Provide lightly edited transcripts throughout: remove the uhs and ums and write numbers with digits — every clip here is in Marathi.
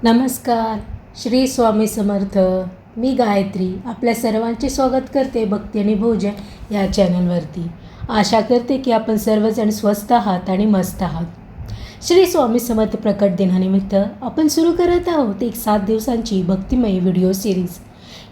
नमस्कार. श्री स्वामी समर्थ. मी गायत्री आपल्या सर्वांचे स्वागत करते भक्ती आणि भोजन या चॅनलवरती. आशा करते की आपण सर्वजण स्वस्त आहात आणि मस्त आहात. श्री स्वामी समर्थ प्रकट दिनानिमित्त आपण सुरू करत आहोत एक 7 दिवसांची भक्तिमय व्हिडिओ सिरीज.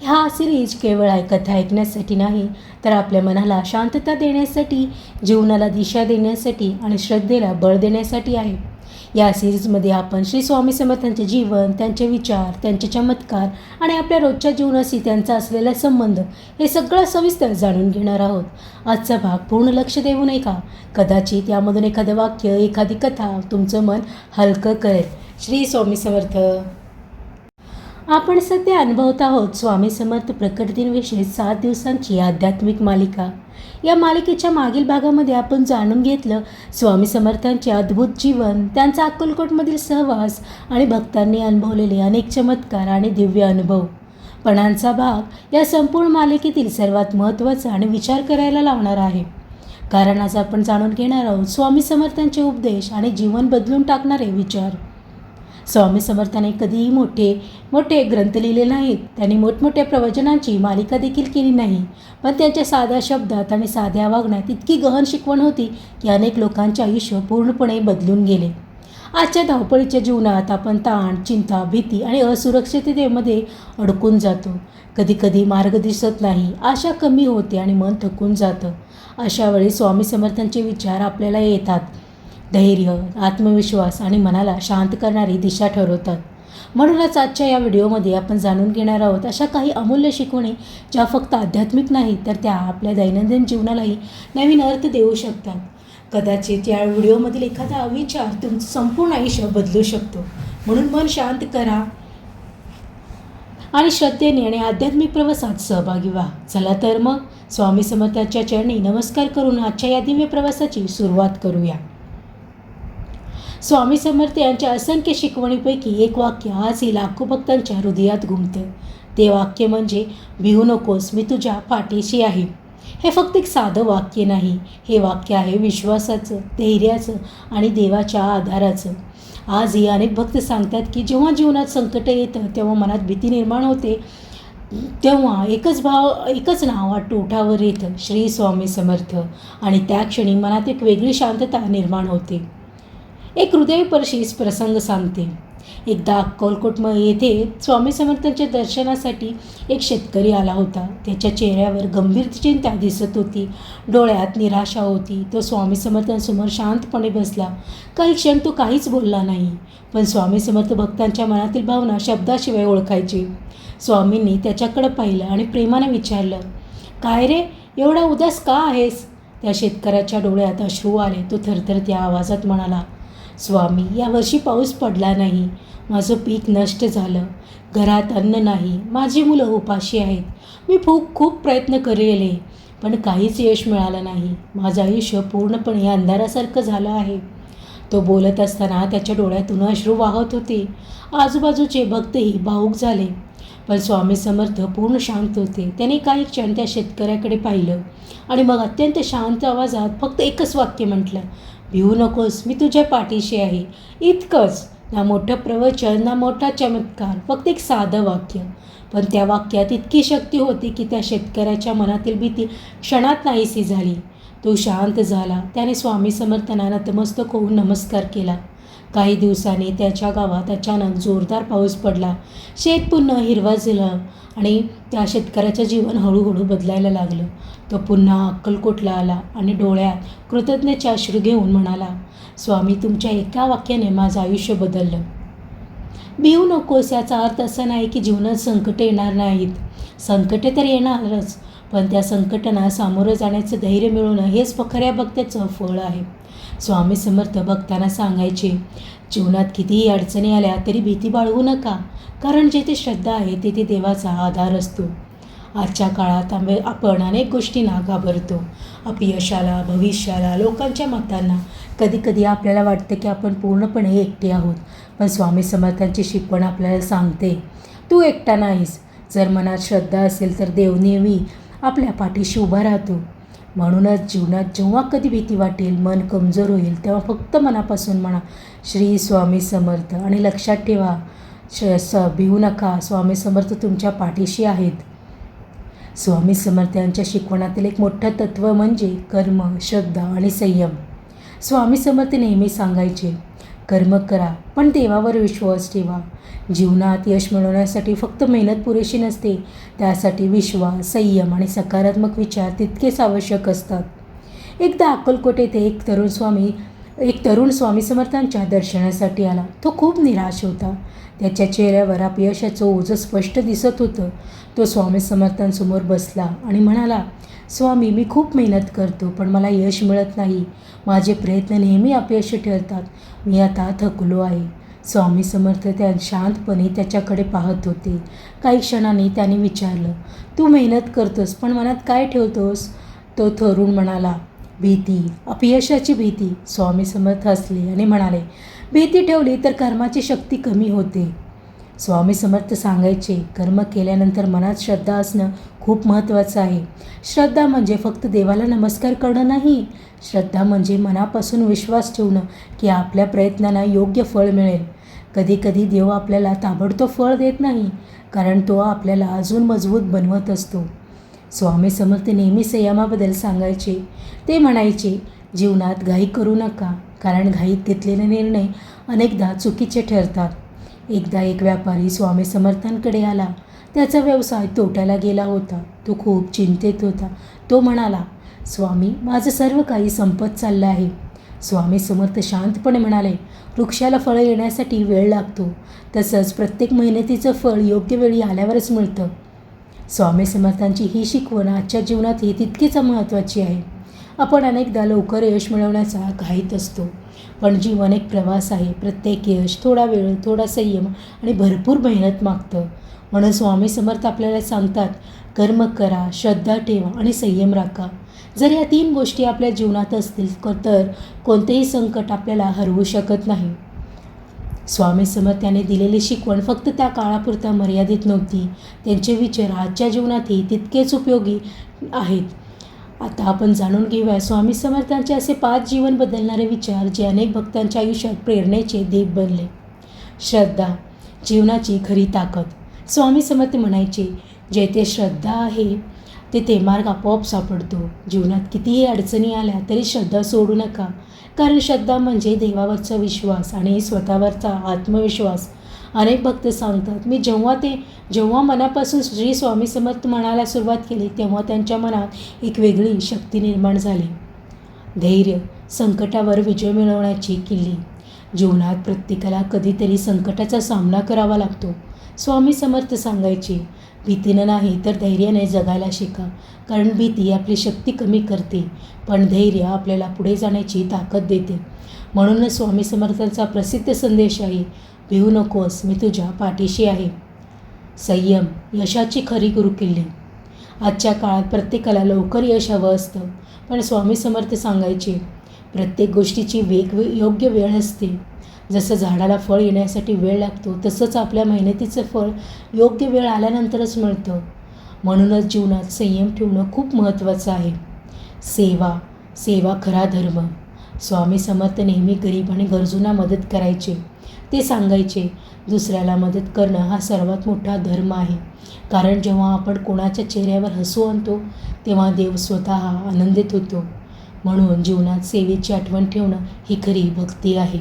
ह्या सिरीज केवळ कथा ऐकण्यासाठी नाही, तर आपल्या मनाला शांतता देण्यासाठी, जीवनाला दिशा देण्यासाठी आणि श्रद्धेला बळ देण्यासाठी आहे. या सिरीजमध्ये आपण श्री स्वामी समर्थांचे जीवन, त्यांचे विचार, त्यांचे चमत्कार आणि आपल्या रोजच्या जीवनाशी त्यांचा असलेला संबंध हे सगळं सविस्तर जाणून घेणार आहोत. आजचा भाग पूर्ण लक्ष देऊ नये का? कदाचित यामधून एखादं वाक्य, एखादी कथा तुमचं मन हलकं करेल. श्री स्वामी समर्थ. आपण सध्या अनुभवत आहोत स्वामी समर्थ प्रकट दिनविषयी 7 दिवसांची आध्यात्मिक मालिका. या मालिकेच्या मागील भागामध्ये आपण जाणून घेतलं स्वामी समर्थांचे अद्भुत जीवन, त्यांचा अक्कलकोटमधील सहवास आणि भक्तांनी अनुभवलेले अनेक चमत्कार आणि दिव्य अनुभव. पणांचा भाग या संपूर्ण मालिकेतील सर्वात महत्त्वाचा आणि विचार करायला लावणार आहे. कारण आज आपण जाणून घेणार आहोत स्वामी समर्थांचे उपदेश आणि जीवन बदलून टाकणारे विचार. स्वामी समर्थांनी कधीही मोठे ग्रंथ लिहिले नाहीत. त्यांनी मोठमोठ्या प्रवचनांची मालिका देखील केली नाही. पण त्यांच्या साध्या शब्दात आणि साध्या वागण्यात इतकी गहन शिकवण होती की अनेक लोकांचे आयुष्य पूर्णपणे बदलून गेले. आजच्या धावपळीच्या जीवनात आपण ताण, चिंता, भीती आणि असुरक्षिततेमध्ये अडकून जातो. कधीकधी मार्ग दिसत नाही, आशा कमी होते आणि मन थकून जातं. अशा वेळी स्वामी समर्थांचे विचार आपल्याला येतात. धैर्य, आत्मविश्वास आणि मनाला शांत करणारी दिशा ठरवतात. म्हणूनच आजच्या या व्हिडिओमध्ये आपण जाणून घेणार आहोत अशा काही अमूल्य शिकवणी ज्या फक्त आध्यात्मिक नाहीत, तर त्या आपल्या दैनंदिन जीवनालाही नवीन अर्थ देऊ शकतात. कदाचित या व्हिडिओमधील एखादा विचार तुमचं संपूर्ण आयुष्य बदलू शकतो. म्हणून मन शांत करा आणि श्रद्धेने आणि आध्यात्मिक प्रवासात सहभागी व्हा. चला तर मग स्वामी समर्थांच्या चरणी नमस्कार करून आजच्या या दिव्य प्रवासाची सुरुवात करूया. स्वामी समर्थ यांच्या असंख्य शिकवणीपैकी एक वाक्य आजही लाखो भक्तांच्या हृदयात घुमतं. ते वाक्य म्हणजे, भिवू नकोस, मी तुझ्या पाठीशी आहे. हे फक्त एक साधं वाक्य नाही, हे वाक्य आहे विश्वासाचं, धैर्याचं आणि देवाच्या आधाराचं. आजही अनेक भक्त सांगतात की जेव्हा जीवनात संकट येतं, तेव्हा मनात भीती निर्माण होते, तेव्हा एकच नाव ओठावर येतं, श्री स्वामी समर्थ. आणि त्या क्षणी मनात एक वेगळी शांतता निर्माण होते. एक हृदयस्पर्शी प्रसंग सांगते. एकदा अक्कलकोट येथे स्वामी समर्थांच्या दर्शनासाठी एक शेतकरी आला होता. त्याच्या चेहऱ्यावर गंभीर चिंता दिसत होती, डोळ्यात निराशा होती. तो स्वामी समर्थांसमोर शांतपणे बसला. काही क्षण तो काहीच बोलला नाही, पण स्वामी समर्थ भक्तांच्या मनातील भावना शब्दाशिवाय ओळखायचे. स्वामींनी त्याच्याकडे पाहिलं आणि प्रेमाने विचारलं, काय रे, एवढा उदास का आहेस? त्या शेतकऱ्याच्या डोळ्यात अश्रू आले. तो थरथरत्या आवाजात म्हणाला, स्वामी, यावर्षी पाऊस पडला नाही, माझं पीक नष्ट झालं, घरात अन्न नाही, माझी मुलं उपाशी आहेत. मी खूप प्रयत्न केले, पण काहीच यश मिळालं नाही. माझं आयुष्य पूर्णपणे अंधारासारखं झालं आहे. तो बोलत असताना त्याच्या डोळ्यातून अश्रू वाहत होते. आजूबाजूचे भक्तही भावूक झाले, पण स्वामी समर्थ पूर्ण शांत होते. त्याने काही क्षण त्या शेतकऱ्याकडे पाहिलं आणि मग अत्यंत शांत आवाजात फक्त एकच वाक्य म्हटलं, भिवू नकोस, मी तुझ्या पाठीशी आहे. इतकंच. ना मोठं प्रवचन, ना मोठा चमत्कार, फक्त एक साधं वाक्य. पण त्या वाक्यात इतकी शक्ती होती की त्या शेतकऱ्याच्या मनातील भीती क्षणात नाहीशी झाली. तो शांत झाला. त्याने स्वामी समर्थांना नतमस्तक होऊन नमस्कार केला. काही दिवसांनी त्याच्या गावात अचानक जोरदार पाऊस पडला. शेत पुन्हा हिरवा झालं आणि त्या शेतकऱ्याचं जीवन हळूहळू बदलायला लागलं. तो पुन्हा अक्कलकोटला आला आणि डोळ्यात कृतज्ञतेचे अश्रू घेऊन म्हणाला, स्वामी, तुमच्या एका वाक्याने माझं आयुष्य बदललं. भिवू नकोस याचा अर्थ असा नाही की जीवनात संकटे येणार नाहीत. संकटे तर येणारच, पण त्या संकटांना सामोरं जाण्याचं धैर्य मिळवणं हेच खऱ्या भक्ताचं फळ आहे. स्वामी समर्थ भक्तांना सांगायचे, जीवनात कितीही अडचणी आल्या तरी भीती बाळगू नका, कारण जेथे श्रद्धा आहे तेथे देवाचा आधार असतो. आजच्या काळात आपण अनेक गोष्टींना घाबरतो, अपयशाला, भविष्याला, लोकांच्या मतांना. कधीकधी आपल्याला वाटतं की आपण पूर्णपणे एकटे आहोत, पण स्वामी समर्थांची शिकवण आपल्याला सांगते, तू एकटा नाहीस. जर मनात श्रद्धा असेल तर देव नेहमी आपल्या पाठीशी उभा राहतो. म्हणूनच जीवनात जेव्हा कधी भीती वाटेल, मन कमजोर होईल, तेव्हा फक्त मनापासून म्हणा, श्री स्वामी समर्थ. आणि लक्षात ठेवा, भिवू नका, स्वामी समर्थ तुमच्या पाठीशी आहेत. स्वामी समर्थांच्या शिकवणातील एक मोठं तत्त्व म्हणजे कर्म, श्रद्धा आणि संयम. स्वामी समर्थ नेहमी सांगायचे, कर्म करा पण देवावर विश्वास ठेवा. जीवनात यश मिळवण्यासाठी फक्त मेहनत पुरेशी नसते, त्यासाठी विश्वास, संयम आणि सकारात्मक विचार तितकेच आवश्यक असतात. एकदा अक्कलकोट येथे एक तरुण स्वामी समर्थांच्या दर्शनासाठी आला. तो खूप निराश होता. त्याच्या चेहऱ्यावर अपयशाचं ओझं स्पष्ट दिसत होतं. तो स्वामी समर्थांसमोर बसला आणि म्हणाला, स्वामी, मी खूप मेहनत करतो पण मला यश मिळत नाही. माझे प्रयत्न नेहमी अपयशी ठरतात. मी आता थकलो आहे. स्वामी समर्थ शांतपणे त्याच्याकडे पाहत होते. काही क्षणांनी त्याने विचारलं, तू मेहनत करतोस पण मनात काय ठेवतोस? तो तरुण म्हणाला, भीती, अपयशाची भीती. स्वामी समर्थ हसले आणि म्हणाले, भीती ठेवली तर कर्माची शक्ती कमी होते. स्वामी समर्थ सांगायचे, कर्म केल्यानंतर मनात श्रद्धा असणं खूप महत्त्वाचं आहे. श्रद्धा म्हणजे फक्त देवाला नमस्कार करणं नाही. श्रद्धा म्हणजे मनापासून विश्वास ठेवणं की आपल्या प्रयत्नांना योग्य फळ मिळेल. कधीकधी देव आपल्याला ताबडतोब फळ देत नाही, कारण तो आपल्याला अजून मजबूत बनवत असतो. स्वामी समर्थ नेहमी संयमाबद्दल सांगायचे. ते म्हणायचे, जीवनात घाई करू नका, कारण घाईत घेतलेले निर्णय अनेकदा चुकीचे ठरतात. एकदा एक व्यापारी स्वामी समर्थांकडे आला. त्याचा व्यवसाय तोट्याला गेला होता. तो खूप चिंतेत होता. तो म्हणाला, स्वामी, माझं सर्व काही संपत चाललं आहे. स्वामी समर्थ शांतपणे म्हणाले, वृक्षाला फळं येण्यासाठी वेळ लागतो, तसंच प्रत्येक मेहनतीचं फळ योग्य वेळी आल्यावरच मिळतं. स्वामी समर्थांची ही शिकवण आजच्या जीवनातही तितकीच महत्त्वाची आहे. आपण अनेकदा लवकर यश मिळवण्याचा घाईत असतो, पण जीवन एक प्रवास आहे. प्रत्येक यश थोडा वेळ, थोडा संयम आणि भरपूर मेहनत मागतं. म्हणून स्वामी समर्थ आपल्याला सांगतात, कर्म करा, श्रद्धा ठेवा आणि संयम राखा. जर या 3 गोष्टी आपल्या जीवनात असतील तर कोणतेही संकट आपल्याला हरवू शकत नाही. स्वामी समर्थ यांनी दिलेली शिकवण फक्त त्या काळापुरता मर्यादित नव्हती. त्यांचे विचार आजच्या जीवनातही तितकेच उपयोगी आहेत. आता आपण जाणून घेऊया स्वामी समर्थांचे असे 5 जीवन बदलणारे विचार जे अनेक भक्तांच्या आयुष्यात प्रेरणेचे दीप बनले. श्रद्धा, जीवनाची खरी ताकद. स्वामी समर्थ म्हणायचे, जेथे श्रद्धा आहे तेथे मार्ग आपोआप सापडतो. जीवनात कितीही अडचणी आल्या तरी श्रद्धा सोडू नका, कारण श्रद्धा म्हणजे देवावरचा विश्वास आणि स्वतःवरचा आत्मविश्वास. अनेक भक्त सांगतात, मी जेव्हा मनापासून श्री स्वामी समर्थ म्हणायला सुरुवात केली तेव्हा त्यांच्या मनात एक वेगळी शक्ती निर्माण झाली. धैर्य, संकटावर विजय मिळवण्याची किल्ली. जीवनात प्रत्येकाला कधीतरी संकटाचा सामना करावा लागतो. स्वामी समर्थ सांगायचे, भीतीनं नाही तर धैर्याने जगायला शिका, कारण भीती आपली शक्ती कमी करते, पण धैर्य आपल्याला पुढे जाण्याची ताकद देते. म्हणूनच स्वामी समर्थांचा प्रसिद्ध संदेश आहे, भिवू नकोस, मी तुझ्या पाठीशी आहे. संयम, यशाची खरी गुरुकिल्ली. आजच्या काळात प्रत्येकाला लवकर यश हवं असतं, पण स्वामी समर्थ सांगायचे, प्रत्येक गोष्टीची योग्य वेळ असते. जसं झाडाला फळ येण्यासाठी वेळ लागतो, तसंच आपल्या मेहनतीचं फळ योग्य वेळ आल्यानंतरच मिळतं. म्हणूनच जीवनात संयम ठेवणं खूप महत्त्वाचं आहे. सेवा खरा धर्म. स्वामी समर्थ नेहमी गरीब आणि गरजूंना मदत करायचे. ते सांगायचे, दुसऱ्याला मदत करणं हा सर्वात मोठा धर्म आहे, कारण जेव्हा आपण कोणाच्या चेहऱ्यावर हसू आणतो तेव्हा देव स्वतः आनंदित होतो. म्हणून जीवनात सेवेची आठवण ठेवणं ही खरी भक्ती आहे.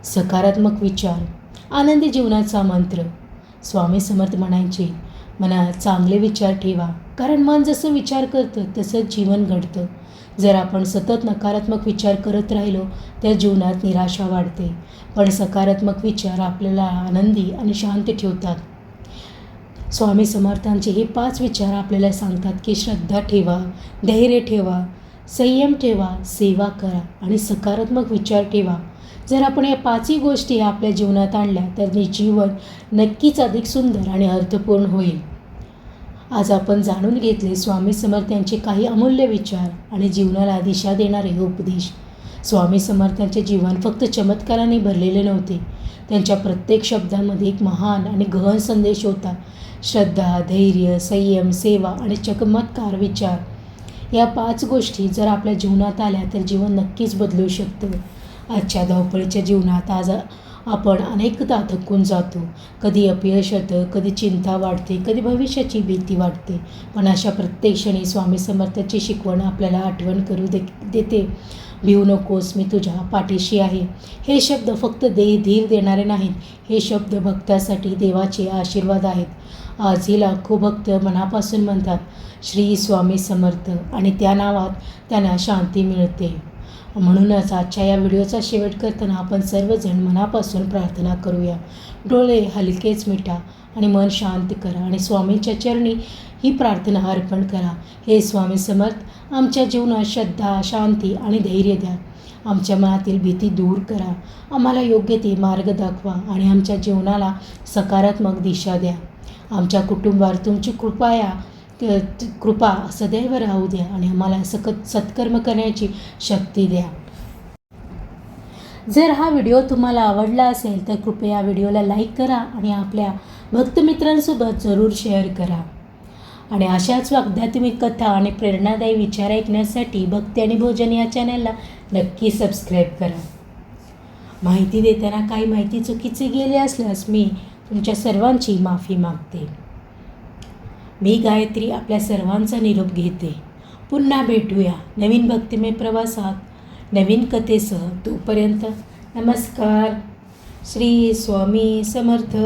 सकारात्मक विचार, आनंदी जीवनाचा मंत्र. स्वामी समर्थ म्हणायचे, मनात चांगले विचार ठेवा, कारण मन जसं विचार करतं तसंच जीवन घडतं. जर आपण सतत नकारात्मक विचार करत राहिलो तर जीवनात निराशा वाढते, पण सकारात्मक विचार आपल्याला आनंदी आणि शांत ठेवतात. स्वामी समर्थांचे हे 5 विचार आपल्याला सांगतात की श्रद्धा ठेवा, धैर्य ठेवा, संयम ठेवा, सेवा करा आणि सकारात्मक विचार ठेवा. जर आपण या 5ही गोष्टी आपल्या जीवनात आणल्या तर जीवन नक्कीच अधिक सुंदर आणि अर्थपूर्ण होईल. आज आपण जाणून घेतले स्वामी समर्थ यांचे काही अमूल्य विचार आणि जीवनाला दिशा देणारे उपदेश. स्वामी समर्थांचे जीवन फक्त चमत्काराने भरलेले नव्हते. त्यांच्या प्रत्येक शब्दामध्ये एक महान आणि गहन संदेश होता. श्रद्धा, धैर्य, संयम, सेवा आणि चमत्कार विचार, या 5 गोष्टी जर आपल्या जीवनात आल्या तर जीवन नक्कीच बदलू शकतं. आजच्या धावपळीच्या जीवनात आपण अनेकदा थकून जातो. कधी अपयश येतं, कधी चिंता वाढते, कधी भविष्याची भीती वाटते. पण अशा प्रत्येक क्षणी स्वामी समर्थाची शिकवण आपल्याला आठवण करू देते. भिवू नकोस, मी तुझ्या पाठीशी आहे. हे शब्द फक्त धीर देणारे नाहीत, हे शब्द भक्तासाठी देवाचे आशीर्वाद आहेत. आजही लाखो भक्त मनापासून म्हणतात श्री स्वामी समर्थ आणि त्या नावात त्यांना शांती मिळते. म्हणूनच आजच्या या व्हिडिओचा शेवट करताना आपण सर्वजण मनापासून प्रार्थना करूया. डोळे हलकेच मिटा आणि मन शांत करा आणि स्वामींच्या चरणी ही प्रार्थना अर्पण करा. हे स्वामी समर्थ, आमच्या जीवनात श्रद्धा, शांती आणि धैर्य द्या. आमच्या मनातील भीती दूर करा. आम्हाला योग्य ते मार्ग दाखवा आणि आमच्या जीवनाला सकारात्मक दिशा द्या. आमच्या कुटुंबावर तुमची कृपा सदैव राहू द्या आणि आम्हाला सत्कर्म करण्याची शक्ती द्या. जर हा व्हिडिओ तुम्हाला आवडला असेल तर कृपया व्हिडिओला लाईक करा आणि आपल्या भक्तमित्रांसोबत जरूर शेअर करा. आणि अशाच आध्यात्मिक कथा आणि प्रेरणादायी विचार ऐकण्यासाठी भक्ती आणि भोजन या चॅनलला नक्की सबस्क्राईब करा. माहिती देताना काही माहिती चुकीची गेली असल्यास मी तुमच्या सर्वांची माफी मागते. मी गायत्री आपल्या सर्वांचा निरोप घेते. पुन्हा भेटूया नवीन भक्तिमय प्रवासात नवीन कथेसह. तोपर्यंत नमस्कार. श्री स्वामी समर्थ.